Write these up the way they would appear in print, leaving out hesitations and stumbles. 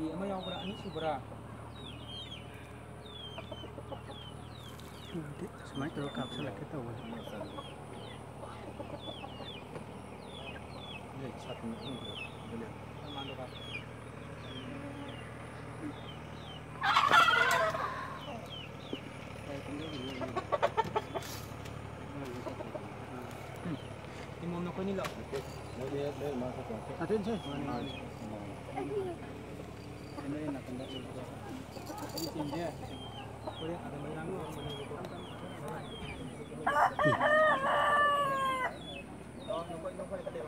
Di ama yang berak ni subra. Semai tu kap selak kita awal. Ni chat ni boleh. Mana kap? Imam nak ni lah. Dia masuk tu. Atin saya. Ini nak kena juga. Ini tim dia. Boleh ada mainan tu. Oh, nampak tak dia.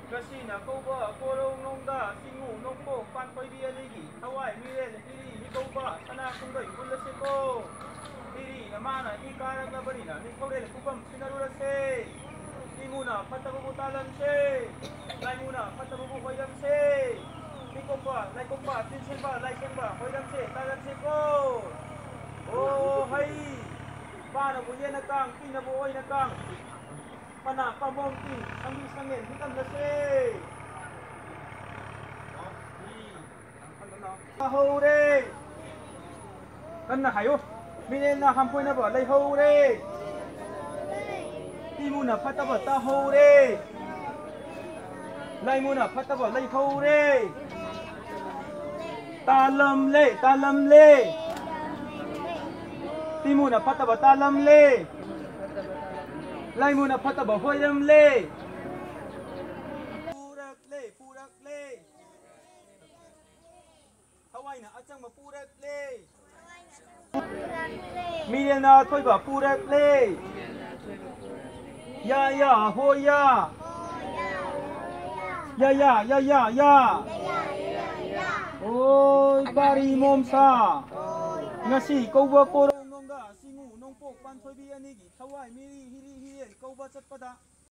Kasi na ko ba korong nong da singu nong po pan koy biya lagi hawai miren iri ni ko ba sana kung dai bulla se ko iri na mana i karang na bari na ni ko le kupam sinarura se simuna patabu talan se lai muna patabu hoyam se ni ko ba tin sen ba hoyam se talan se ko oh hai ba na bu ye na kang tin na bu oi na kang Pana pamong ting sambil sangin hitam lase. Hore. Kan na hayo. Minen na hampoy na ba lay hore. Ti muna phata ba ta hore. Lay muna phata ba lay hore. Talam le. Ti muna phata ba talam le. Lai muna phata ba hoyam le purak le Hawai na achang ma purak le Milen na thoi ba purak le ya hoya ya oi bari momsa ngasi ko ba ko nong ga singu nong pok pan thoi bi ani gi thawai mi hi câu ba chất ba